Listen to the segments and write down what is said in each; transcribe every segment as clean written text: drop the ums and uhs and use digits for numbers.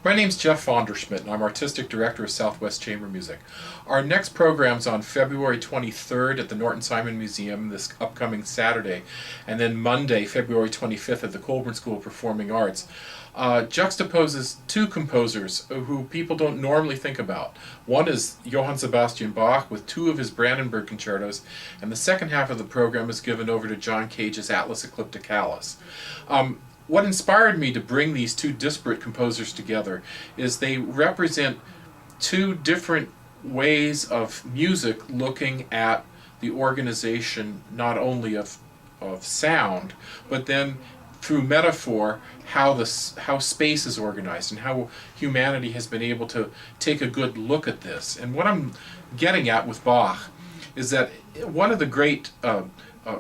My name's Jeff Schmidt, and I'm Artistic Director of Southwest Chamber Music. Our next program's on February 23rd at the Norton Simon Museum this upcoming Saturday, and then Monday, February 25th at the Colburn School of Performing Arts. Juxtaposes two composers who people don't normally think about. One is Johann Sebastian Bach with two of his Brandenburg concertos, and the second half of the program is given over to John Cage's Atlas Eclipticalis. What inspired me to bring these two disparate composers together is they represent two different ways of music looking at the organization not only of sound, but then through metaphor how space is organized and how humanity has been able to take a good look at this. And what I'm getting at with Bach is that one of the great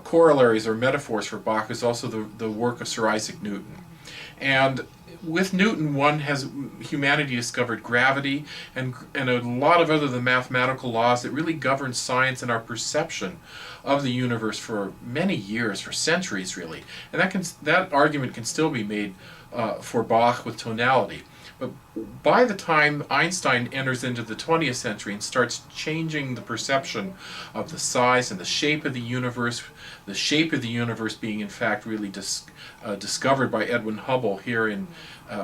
corollaries or metaphors for Bach is also the work of Sir Isaac Newton. And with Newton, humanity discovered gravity and a lot of other mathematical laws that really govern science and our perception of the universe for many years, for centuries really. And that argument can still be made for Bach with tonality. But by the time Einstein enters into the 20th century and starts changing the perception of the size and the shape of the universe being in fact really discovered by Edwin Hubble here in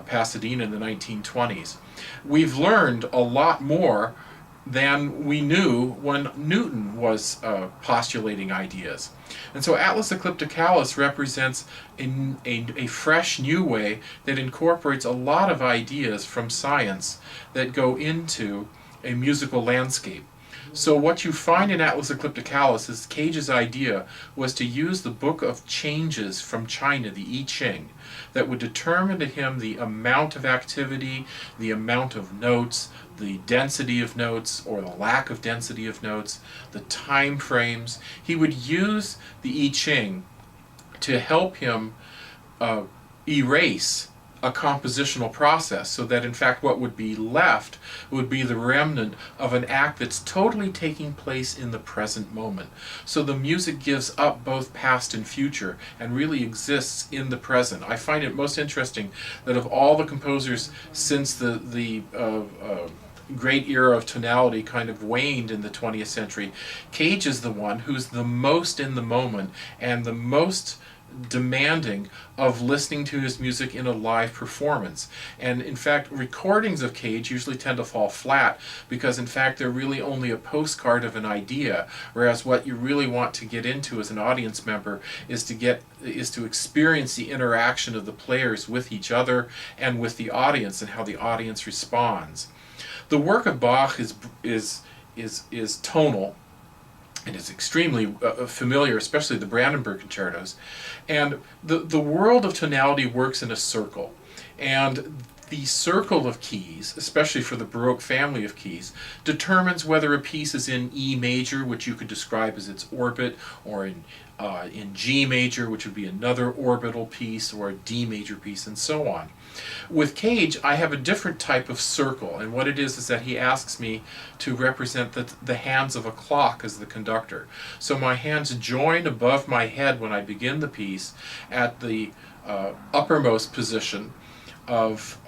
Pasadena in the 1920s, we've learned a lot more than we knew when Newton was postulating ideas. And so Atlas Eclipticalis represents a fresh new way that incorporates a lot of ideas from science that go into a musical landscape. So what you find in Atlas Eclipticalis is Cage's idea was to use the book of changes from China, the I Ching, that would determine to him the amount of activity, the amount of notes, the density of notes or the lack of density of notes, the time frames. He would use the I Ching to help him erase a compositional process, so that in fact what would be left would be the remnant of an act that's totally taking place in the present moment. So the music gives up both past and future and really exists in the present. I find it most interesting that of all the composers since the great era of tonality kind of waned in the 20th century, Cage is the one who's the most in the moment and the most demanding of listening to his music in a live performance. And in fact, recordings of Cage usually tend to fall flat because in fact they're really only a postcard of an idea, whereas what you really want to get into as an audience member is to experience the interaction of the players with each other and with the audience and how the audience responds. The work of Bach is tonal. It is extremely familiar, especially the Brandenburg concertos. And the world of tonality works in a circle. And the circle of keys, especially for the Baroque family of keys, determines whether a piece is in E major, which you could describe as its orbit, or in G major, which would be another orbital piece, or a D major piece, and so on. With Cage, I have a different type of circle, and what it is that he asks me to represent the hands of a clock as the conductor. So my hands join above my head when I begin the piece at the uppermost position of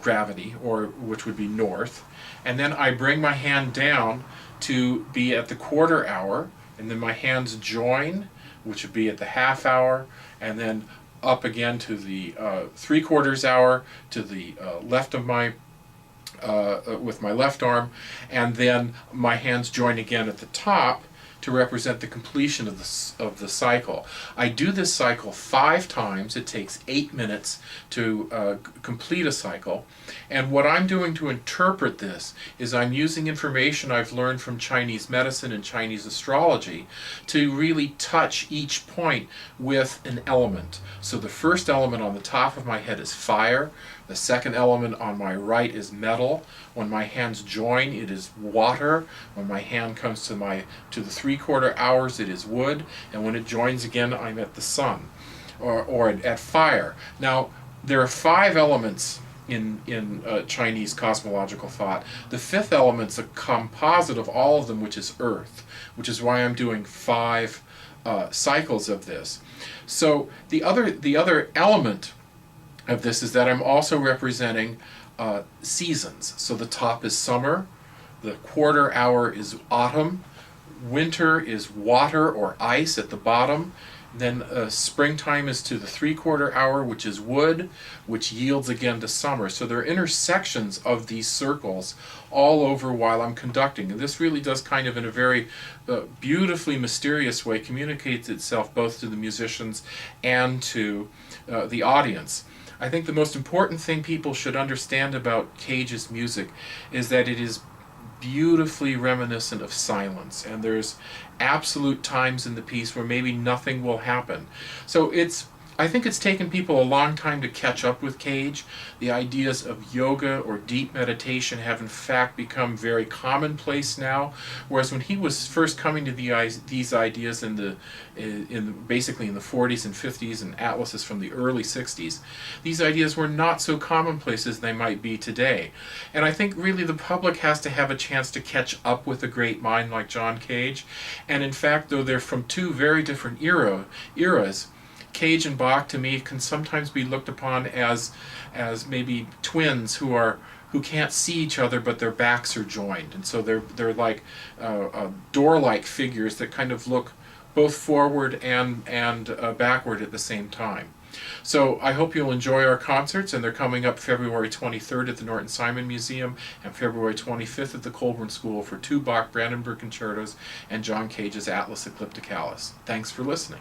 gravity, or which would be north, and then I bring my hand down to be at the quarter hour, and then my hands join, which would be at the half hour, and then up again to the 3/4 hour to the left of my with my left arm, and then my hands join again at the top to represent the completion of the cycle. I do this cycle 5 times. It takes 8 minutes to complete a cycle. And what I'm doing to interpret this is I'm using information I've learned from Chinese medicine and Chinese astrology to really touch each point with an element. So the first element on the top of my head is fire. The second element on my right is metal. When my hands join, it is water. When my hand comes to the 3/4 hours, it is wood. And when it joins again, I'm at the sun, or at fire. Now, there are 5 elements in Chinese cosmological thought. The 5th element's a composite of all of them, which is earth, which is why I'm doing 5 cycles of this. So the other element of this is that I'm also representing seasons. So the top is summer, the quarter hour is autumn, winter is water or ice at the bottom, then springtime is to the 3/4 hour, which is wood, which yields again to summer. So there are intersections of these circles all over while I'm conducting. And this really does kind of, in a very beautifully mysterious way, communicates itself both to the musicians and to the audience. I think the most important thing people should understand about Cage's music is that it is beautifully reminiscent of silence, and there's absolute times in the piece where maybe nothing will happen. So I think it's taken people a long time to catch up with Cage. The ideas of yoga or deep meditation have in fact become very commonplace now, whereas when he was first coming to these ideas basically in the 40s and 50s, and atlases from the early 60s, these ideas were not so commonplace as they might be today. And I think really the public has to have a chance to catch up with a great mind like John Cage. And in fact, though they're from two very different eras, Cage and Bach to me can sometimes be looked upon as maybe twins who can't see each other but their backs are joined, and so they're like door-like figures that kind of look both forward and backward at the same time. So I hope you'll enjoy our concerts, and they're coming up February 23rd at the Norton Simon Museum and February 25th at the Colburn School for 2 Bach Brandenburg concertos and John Cage's Atlas Eclipticalis. Thanks for listening.